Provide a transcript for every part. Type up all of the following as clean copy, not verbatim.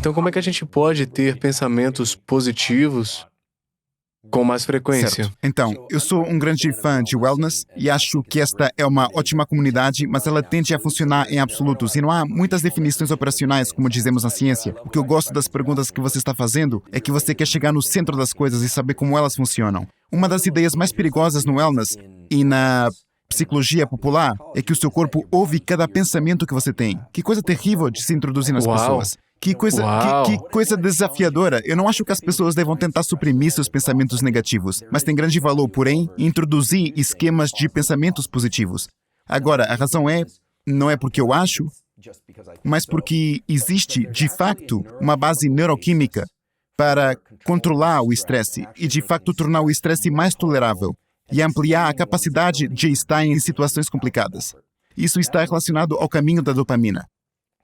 Então, como é que a gente pode ter pensamentos positivos com mais frequência? Certo. Então, eu sou um grande fã de wellness e acho que esta é uma ótima comunidade, mas ela tende a funcionar em absolutos e não há muitas definições operacionais, como dizemos na ciência. O que eu gosto das perguntas que você está fazendo é que você quer chegar no centro das coisas e saber como elas funcionam. Uma das ideias mais perigosas no wellness e na psicologia popular é que o seu corpo ouve cada pensamento que você tem. Que coisa terrível de se introduzir nas pessoas. Que coisa desafiadora. Eu não acho que as pessoas devam tentar suprimir seus pensamentos negativos, mas tem grande valor, porém, em introduzir esquemas de pensamentos positivos. Agora, a razão não é porque eu acho, mas porque existe, de facto, uma base neuroquímica para controlar o estresse e, de facto, tornar o estresse mais tolerável e ampliar a capacidade de estar em situações complicadas. Isso está relacionado ao caminho da dopamina.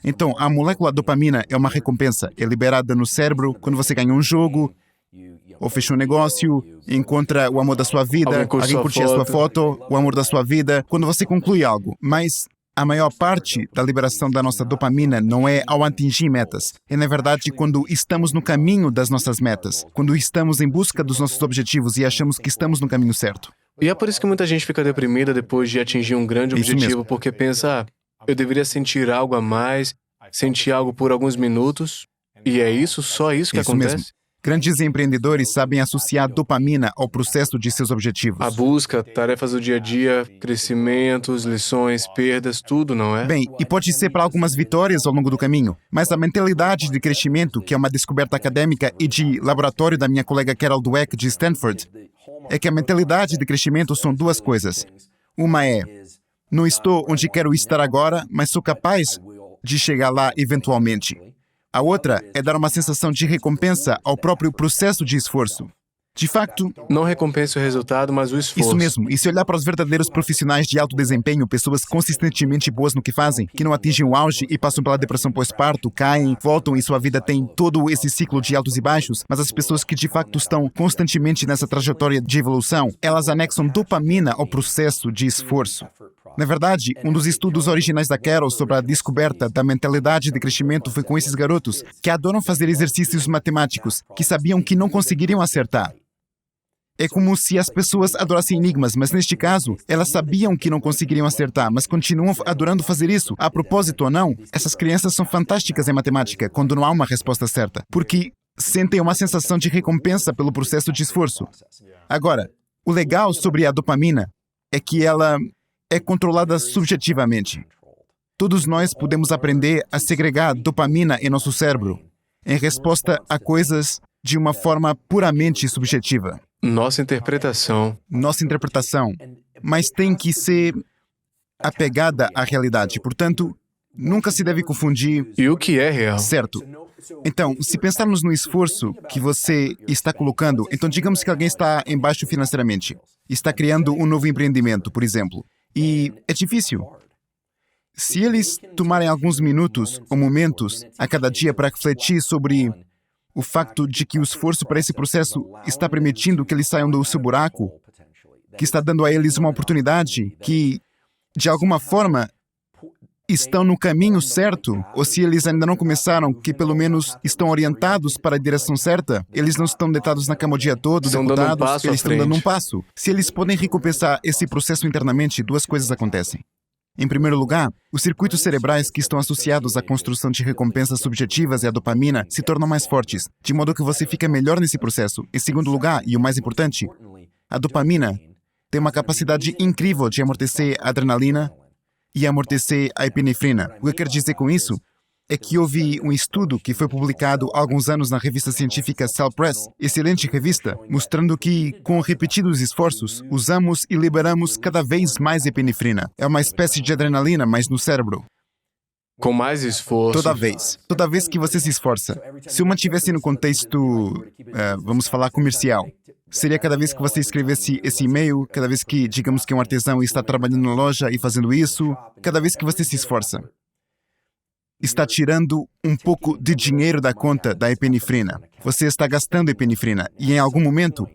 Então, a molécula dopamina é uma recompensa. É liberada no cérebro quando você ganha um jogo, ou fecha um negócio, encontra o amor da sua vida, alguém curte a sua foto, o amor da sua vida, quando você conclui algo. Mas a maior parte da liberação da nossa dopamina não é ao atingir metas. É, na verdade, quando estamos no caminho das nossas metas, quando estamos em busca dos nossos objetivos e achamos que estamos no caminho certo. E é por isso que muita gente fica deprimida depois de atingir um grande objetivo, porque pensa, eu deveria sentir algo a mais, sentir algo por alguns minutos, e é isso, só isso que acontece? Mesmo. Grandes empreendedores sabem associar dopamina ao processo de seus objetivos. A busca, tarefas do dia a dia, crescimentos, lições, perdas, tudo, não é? Bem, e pode ser para algumas vitórias ao longo do caminho, mas a mentalidade de crescimento, que é uma descoberta acadêmica e de laboratório da minha colega Carol Dweck, de Stanford, é que a mentalidade de crescimento são duas coisas. Uma é, não estou onde quero estar agora, mas sou capaz de chegar lá eventualmente. A outra é dar uma sensação de recompensa ao próprio processo de esforço. De facto, não recompensa o resultado, mas o esforço. Isso mesmo. E se olhar para os verdadeiros profissionais de alto desempenho, pessoas consistentemente boas no que fazem, que não atingem o auge e passam pela depressão pós-parto, caem, voltam e sua vida tem todo esse ciclo de altos e baixos, mas as pessoas que de facto estão constantemente nessa trajetória de evolução, elas anexam dopamina ao processo de esforço. Na verdade, um dos estudos originais da Carol sobre a descoberta da mentalidade de crescimento foi com esses garotos que adoram fazer exercícios matemáticos, que sabiam que não conseguiriam acertar. É como se as pessoas adorassem enigmas, mas neste caso, elas sabiam que não conseguiriam acertar, mas continuam adorando fazer isso. A propósito ou não, essas crianças são fantásticas em matemática quando não há uma resposta certa, porque sentem uma sensação de recompensa pelo processo de esforço. Agora, o legal sobre a dopamina é que ela é controlada subjetivamente. Todos nós podemos aprender a segregar dopamina em nosso cérebro, em resposta a coisas de uma forma puramente subjetiva. Nossa interpretação, mas tem que ser apegada à realidade. Portanto, nunca se deve confundir. E o que é real? Certo. Então, se pensarmos no esforço que você está colocando, então digamos que alguém está embaixo financeiramente, está criando um novo empreendimento, por exemplo, e é difícil. Se eles tomarem alguns minutos ou momentos a cada dia para refletir sobre o facto de que o esforço para esse processo está permitindo que eles saiam do seu buraco, que está dando a eles uma oportunidade, que, de alguma forma, estão no caminho certo, ou se eles ainda não começaram, que pelo menos estão orientados para a direção certa, eles não estão deitados na cama o dia todo, derrotados, eles estão dando um passo. Se eles podem recompensar esse processo internamente, duas coisas acontecem. Em primeiro lugar, os circuitos cerebrais que estão associados à construção de recompensas subjetivas e à dopamina se tornam mais fortes, de modo que você fica melhor nesse processo. Em segundo lugar, e o mais importante, a dopamina tem uma capacidade incrível de amortecer a adrenalina e amortecer a epinefrina. O que eu quero dizer com isso é que houve um estudo que foi publicado há alguns anos na revista científica Cell Press, excelente revista, mostrando que, com repetidos esforços, usamos e liberamos cada vez mais epinefrina. É uma espécie de adrenalina, mas no cérebro. Com mais esforço. Toda vez que você se esforça. Se eu mantivesse no contexto, vamos falar comercial, seria cada vez que você escrevesse esse e-mail, cada vez que, digamos que um artesão está trabalhando na loja e fazendo isso, cada vez que você se esforça, está tirando um pouco de dinheiro da conta da epinefrina. Você está gastando epinefrina e, em algum momento,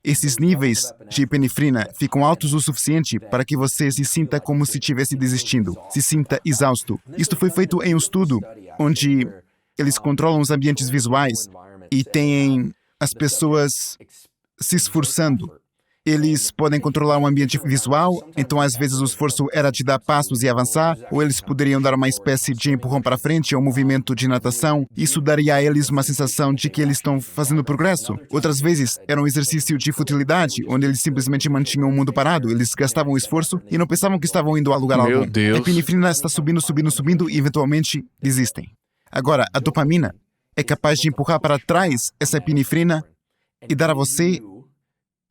esses níveis de epinefrina ficam altos o suficiente para que você se sinta como se estivesse desistindo, se sinta exausto. Isto foi feito em um estudo onde eles controlam os ambientes visuais e têm as pessoas se esforçando. Eles podem controlar um ambiente visual, então às vezes o esforço era de dar passos e avançar, ou eles poderiam dar uma espécie de empurrão para frente ou um movimento de natação. Isso daria a eles uma sensação de que eles estão fazendo progresso. Outras vezes era um exercício de futilidade, onde eles simplesmente mantinham o mundo parado, eles gastavam esforço e não pensavam que estavam indo a lugar algum. Meu Deus! A epinefrina está subindo, subindo, subindo e eventualmente desistem. Agora, a dopamina é capaz de empurrar para trás essa epinefrina e dar a você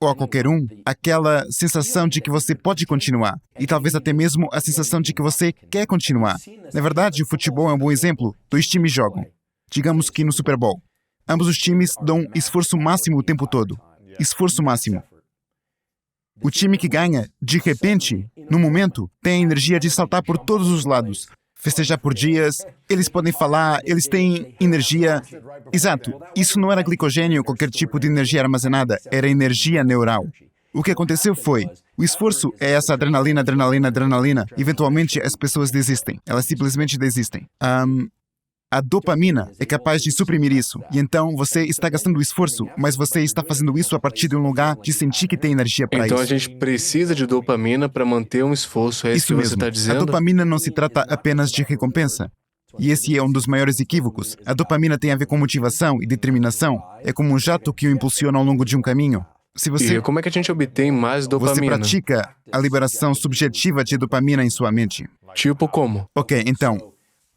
ou a qualquer um, aquela sensação de que você pode continuar e talvez até mesmo a sensação de que você quer continuar. Na verdade, o futebol é um bom exemplo. 2 times jogam. Digamos que no Super Bowl. Ambos os times dão esforço máximo o tempo todo. Esforço máximo. O time que ganha, de repente, no momento, tem a energia de saltar por todos os lados, festejar por dias, eles podem falar, eles têm energia. Exato, isso não era glicogênio ou qualquer tipo de energia armazenada, era energia neural. O que aconteceu foi, o esforço é essa adrenalina, adrenalina, adrenalina. Eventualmente as pessoas desistem, elas simplesmente desistem. A dopamina é capaz de suprimir isso. E então você está gastando esforço, mas você está fazendo isso a partir de um lugar de sentir que tem energia para isso. Então a gente precisa de dopamina para manter um esforço, é isso que você está dizendo? A dopamina não se trata apenas de recompensa. E esse é um dos maiores equívocos. A dopamina tem a ver com motivação e determinação. É como um jato que o impulsiona ao longo de um caminho. E como é que a gente obtém mais dopamina? Você pratica a liberação subjetiva de dopamina em sua mente. Tipo como? Ok, então,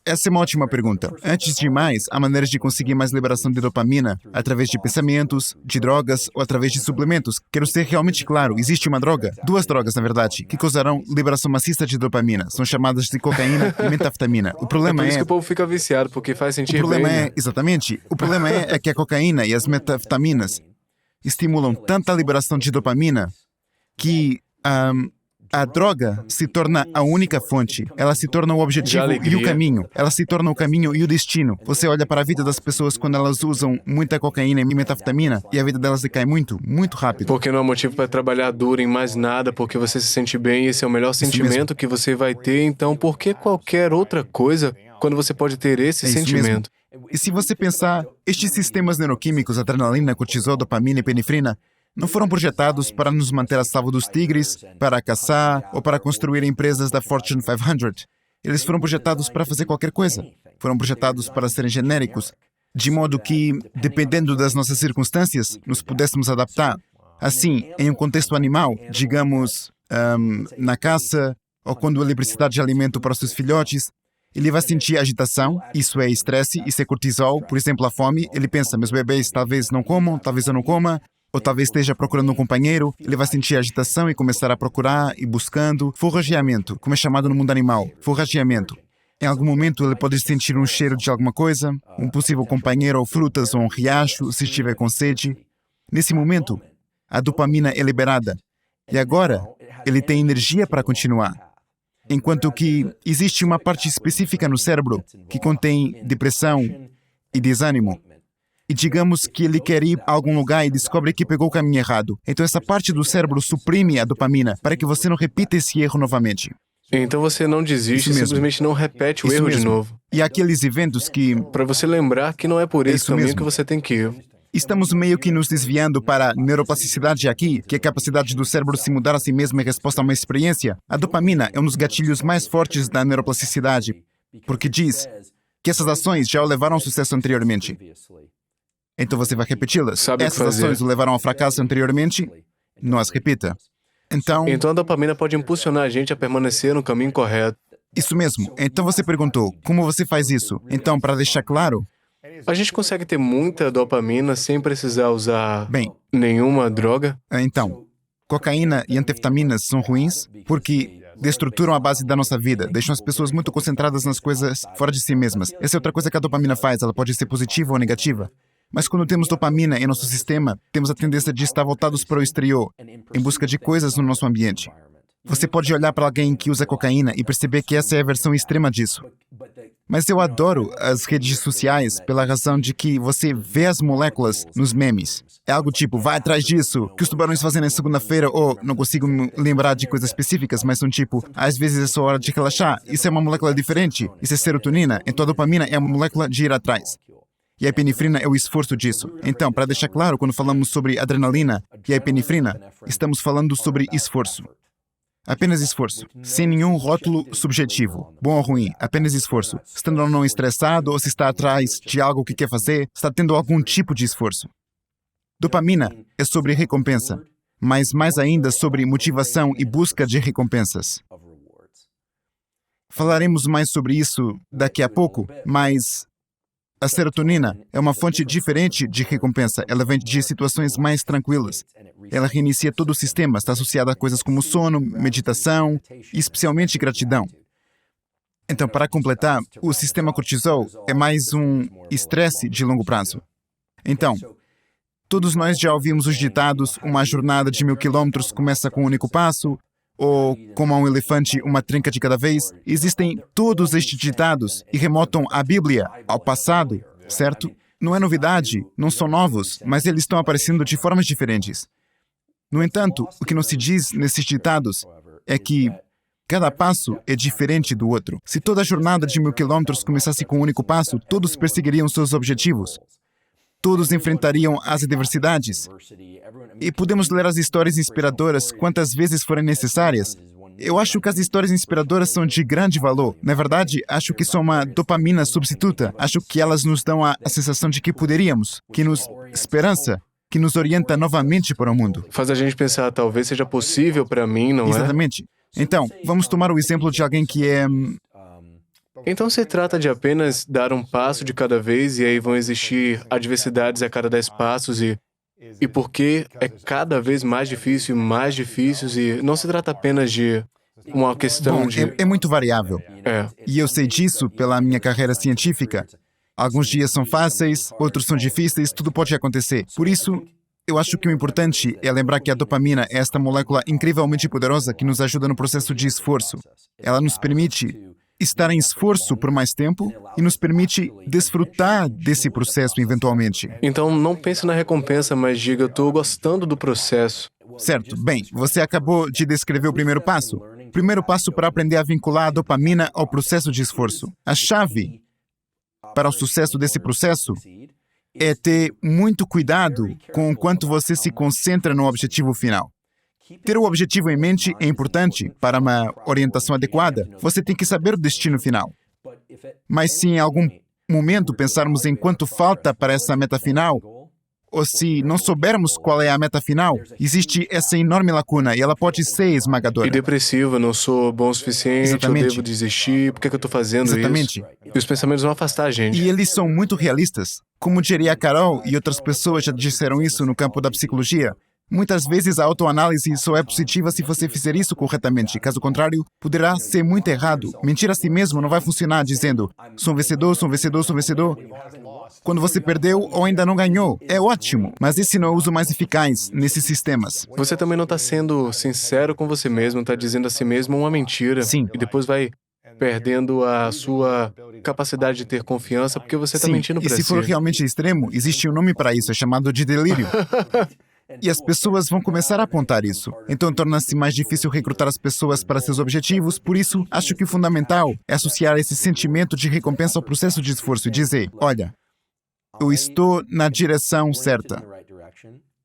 essa é uma ótima pergunta. Antes de mais, há maneiras de conseguir mais liberação de dopamina através de pensamentos, de drogas ou através de suplementos. Quero ser realmente claro, existe uma droga, 2 drogas na verdade, que causarão liberação maciça de dopamina. São chamadas de cocaína e metafetamina. O problema por isso que o povo fica viciado, porque faz sentir bem. Exatamente. O problema é que a cocaína e as metafetaminas estimulam tanta liberação de dopamina que a droga se torna a única fonte. Ela se torna o objetivo e o caminho. Ela se torna o caminho e o destino. Você olha para a vida das pessoas quando elas usam muita cocaína e metafetamina e a vida delas decai muito, muito rápido. Porque não há motivo para trabalhar duro em mais nada, porque você se sente bem e esse é o melhor sentimento que você vai ter. Então, por que qualquer outra coisa quando você pode ter esse sentimento? E se você pensar, estes sistemas neuroquímicos, adrenalina, cortisol, dopamina e epinefrina, não foram projetados para nos manter a salvo dos tigres, para caçar ou para construir empresas da Fortune 500. Eles foram projetados para fazer qualquer coisa. Foram projetados para serem genéricos, de modo que, dependendo das nossas circunstâncias, nos pudéssemos adaptar. Assim, em um contexto animal, digamos, na caça, ou quando ele precisa de alimento para os seus filhotes, ele vai sentir agitação, isso é estresse, isso é cortisol, por exemplo, a fome. Ele pensa, meus bebês talvez não comam, talvez eu não coma, ou talvez esteja procurando um companheiro, ele vai sentir agitação e começar a procurar e buscando. Forrageamento, como é chamado no mundo animal, forrageamento. Em algum momento ele pode sentir um cheiro de alguma coisa, um possível companheiro ou frutas ou um riacho, se estiver com sede. Nesse momento, a dopamina é liberada. E agora, ele tem energia para continuar. Enquanto que existe uma parte específica no cérebro que contém depressão e desânimo. E digamos que ele quer ir a algum lugar e descobre que pegou o caminho errado. Então essa parte do cérebro suprime a dopamina para que você não repita esse erro novamente. Então você não desiste, simplesmente não repete o erro de novo. E aqueles eventos que... Para você lembrar que não é por esse caminho que você tem que ir. Estamos meio que nos desviando para a neuroplasticidade aqui, que é a capacidade do cérebro se mudar a si mesmo em resposta a uma experiência. A dopamina é um dos gatilhos mais fortes da neuroplasticidade, porque diz que essas ações já o levaram ao sucesso anteriormente. Então você vai repeti-las. Essas ações o levaram ao fracasso anteriormente, não as repita. Então a dopamina pode impulsionar a gente a permanecer no caminho correto. Isso mesmo. Então você perguntou, como você faz isso? Então, para deixar claro, a gente consegue ter muita dopamina sem precisar usar nenhuma droga? Então, cocaína e anfetaminas são ruins porque destruturam a base da nossa vida, deixam as pessoas muito concentradas nas coisas fora de si mesmas. Essa é outra coisa que a dopamina faz, ela pode ser positiva ou negativa. Mas quando temos dopamina em nosso sistema, temos a tendência de estar voltados para o exterior, em busca de coisas no nosso ambiente. Você pode olhar para alguém que usa cocaína e perceber que essa é a versão extrema disso. Mas eu adoro as redes sociais pela razão de que você vê as moléculas nos memes. É algo tipo, vai atrás disso, o que os tubarões fazem na segunda-feira, ou não consigo me lembrar de coisas específicas, mas são tipo, às vezes é só hora de relaxar, isso é uma molécula diferente, isso é serotonina, então a dopamina é uma molécula de ir atrás. E a epinefrina é o esforço disso. Então, para deixar claro, quando falamos sobre adrenalina e a epinefrina, estamos falando sobre esforço. Apenas esforço, sem nenhum rótulo subjetivo, bom ou ruim, apenas esforço. Estando ou não estressado, ou se está atrás de algo que quer fazer, está tendo algum tipo de esforço. Dopamina é sobre recompensa, mas mais ainda sobre motivação e busca de recompensas. Falaremos mais sobre isso daqui a pouco, mas a serotonina é uma fonte diferente de recompensa. Ela vem de situações mais tranquilas. Ela reinicia todo o sistema, está associada a coisas como sono, meditação e especialmente gratidão. Então, para completar, o sistema cortisol é mais um estresse de longo prazo. Então, todos nós já ouvimos os ditados, uma jornada de 1000 quilômetros começa com um único passo, ou como a um elefante, uma trinca de cada vez. Existem todos estes ditados e remontam à Bíblia, ao passado, certo? Não é novidade, não são novos, mas eles estão aparecendo de formas diferentes. No entanto, o que não se diz nesses ditados é que cada passo é diferente do outro. Se toda a jornada de 1000 quilômetros começasse com um único passo, todos perseguiriam seus objetivos. Todos enfrentariam as adversidades. E podemos ler as histórias inspiradoras quantas vezes forem necessárias. Eu acho que as histórias inspiradoras são de grande valor. Na verdade, acho que são uma dopamina substituta. Acho que elas nos dão a sensação de que poderíamos, que nos esperança, que nos orienta novamente para o mundo. Faz a gente pensar, talvez seja possível para mim, não é? Exatamente. Então, vamos tomar o exemplo de alguém que é... Então se trata de apenas dar um passo de cada vez e aí vão existir adversidades a cada 10 passos e porque é cada vez mais difícil e não se trata apenas de uma questão Bom, de... é muito variável. É. E eu sei disso pela minha carreira científica. Alguns dias são fáceis, outros são difíceis, tudo pode acontecer. Por isso, eu acho que o importante é lembrar que a dopamina é esta molécula incrivelmente poderosa que nos ajuda no processo de esforço. Ela nos permite estar em esforço por mais tempo e nos permite desfrutar desse processo eventualmente. Então não pense na recompensa, mas diga, eu estou gostando do processo. Certo. Bem, você acabou de descrever o primeiro passo. O primeiro passo para aprender a vincular a dopamina ao processo de esforço. A chave para o sucesso desse processo é ter muito cuidado com o quanto você se concentra no objetivo final. Ter o objetivo em mente é importante para uma orientação adequada. Você tem que saber o destino final. Mas se em algum momento pensarmos em quanto falta para essa meta final, ou se não soubermos qual é a meta final, existe essa enorme lacuna e ela pode ser esmagadora. E depressiva, não sou bom o suficiente, Exatamente. eu devo desistir, por que eu estou fazendo Exatamente. isso? E os pensamentos vão afastar a gente. E eles são muito realistas. Como diria a Carol e outras pessoas já disseram isso no campo da psicologia, muitas vezes a autoanálise só é positiva se você fizer isso corretamente. Caso contrário, poderá ser muito errado. Mentir a si mesmo não vai funcionar dizendo sou um vencedor, sou um vencedor, sou um vencedor. Quando você perdeu ou ainda não ganhou, é ótimo, mas esse não é o uso mais eficaz nesses sistemas. Você também não está sendo sincero com você mesmo, está dizendo a si mesmo uma mentira. Sim. E depois vai perdendo a sua capacidade de ter confiança porque você está Sim, mentindo e para se si. for realmente extremo, existe um nome para isso, é chamado de delírio. E as pessoas vão começar a apontar isso. Então torna-se mais difícil recrutar as pessoas para seus objetivos, por isso acho que o fundamental é associar esse sentimento de recompensa ao processo de esforço e dizer, olha, eu estou na direção certa.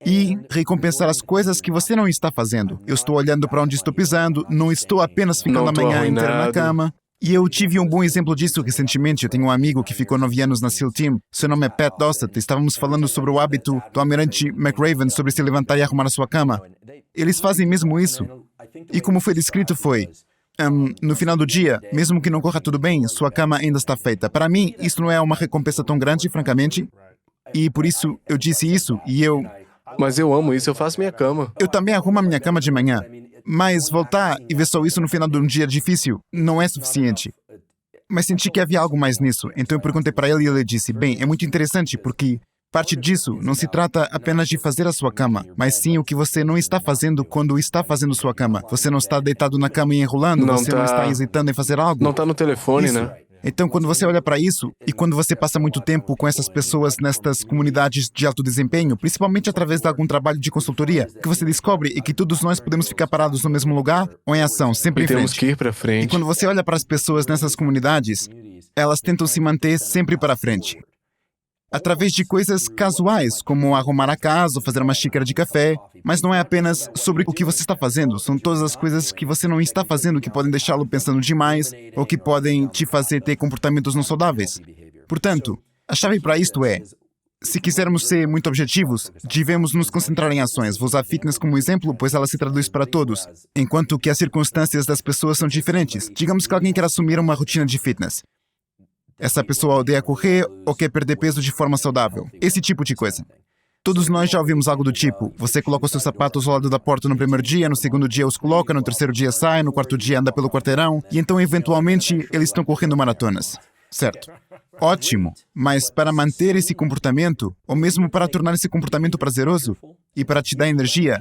E recompensar as coisas que você não está fazendo. Eu estou olhando para onde estou pisando, não estou apenas ficando Não a estou manhã inteira na arruinado. cama. E eu tive um bom exemplo disso recentemente. Eu tenho um amigo que ficou 9 anos na SEAL Team. Seu nome é Pat Dossett. Estávamos falando sobre o hábito do almirante McRaven sobre se levantar e arrumar a sua cama. Eles fazem mesmo isso. E como foi descrito foi... no final do dia, mesmo que não corra tudo bem, sua cama ainda está feita. Para mim, isso não é uma recompensa tão grande, francamente. E por isso eu disse isso e Mas eu amo isso, eu faço minha cama. eu também arrumo a minha cama de manhã. Mas voltar e ver só isso no final de um dia difícil não é suficiente. Mas senti que havia algo mais nisso. Então eu perguntei para ele e ele disse, bem, é muito interessante porque Parte disso não se trata apenas de fazer a sua cama, mas sim o que você não está fazendo quando está fazendo sua cama. Você não está deitado na cama e enrolando, você não está hesitando em fazer algo. Não está no telefone, Isso. né? Então, quando você olha para isso, e quando você passa muito tempo com essas pessoas nestas comunidades de alto desempenho, principalmente através de algum trabalho de consultoria, o que você descobre é que todos nós podemos ficar parados no mesmo lugar ou em ação, sempre E em temos frente. que ir para E frente. quando você olha para as pessoas nessas comunidades, elas tentam se manter sempre para frente. Através de coisas casuais, como arrumar a casa ou fazer uma xícara de café, mas não é apenas sobre o que você está fazendo, são todas as coisas que você não está fazendo que podem deixá-lo pensando demais ou que podem te fazer ter comportamentos não saudáveis. Portanto, a chave para isto é, se quisermos ser muito objetivos, devemos nos concentrar em ações. Vou usar fitness como exemplo, pois ela se traduz para todos, enquanto que as circunstâncias das pessoas são diferentes. Digamos que alguém quer assumir uma rotina de fitness. Essa pessoa odeia correr ou quer perder peso de forma saudável. Esse tipo de coisa. Todos nós já ouvimos algo do tipo, você coloca os seus sapatos ao lado da porta no primeiro dia, no segundo dia os coloca, no terceiro dia sai, no quarto dia anda pelo quarteirão, e então eventualmente eles estão correndo maratonas. Certo. Ótimo. Mas para manter esse comportamento, ou mesmo para tornar esse comportamento prazeroso e para te dar energia,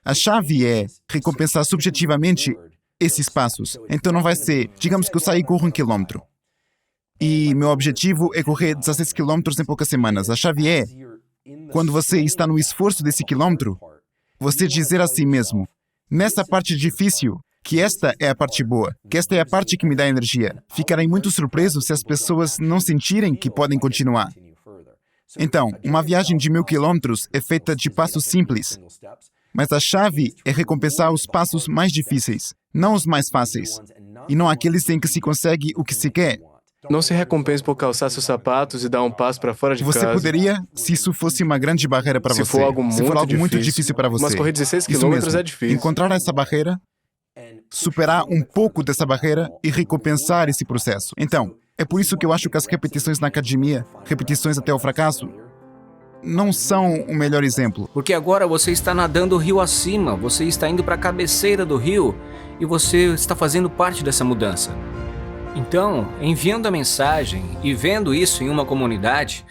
a chave é recompensar subjetivamente esses passos. Então não vai ser, digamos que eu saio e corro 1 quilômetro. E meu objetivo é correr 16 quilômetros em poucas semanas. A chave é, quando você está no esforço desse quilômetro, você dizer a si mesmo, nessa parte difícil, que esta é a parte boa, que esta é a parte que me dá energia. Ficarei muito surpreso se as pessoas não sentirem que podem continuar. Então, uma viagem de 1000 quilômetros é feita de passos simples, mas a chave é recompensar os passos mais difíceis, não os mais fáceis, e não aqueles em que se consegue o que se quer. Não se recompense por calçar seus sapatos e dar um passo para fora de Você casa. poderia, se isso fosse uma grande barreira para você. Se for algo muito difícil para você. Mas correr 16 Isso quilômetros mesmo. é difícil. Encontrar essa barreira, superar um pouco dessa barreira e recompensar esse processo. Então, é por isso que eu acho que as repetições na academia, repetições até o fracasso, não são o melhor exemplo. Porque agora você está nadando o rio acima, você está indo para a cabeceira do rio e você está fazendo parte dessa mudança. Então, enviando a mensagem e vendo isso em uma comunidade,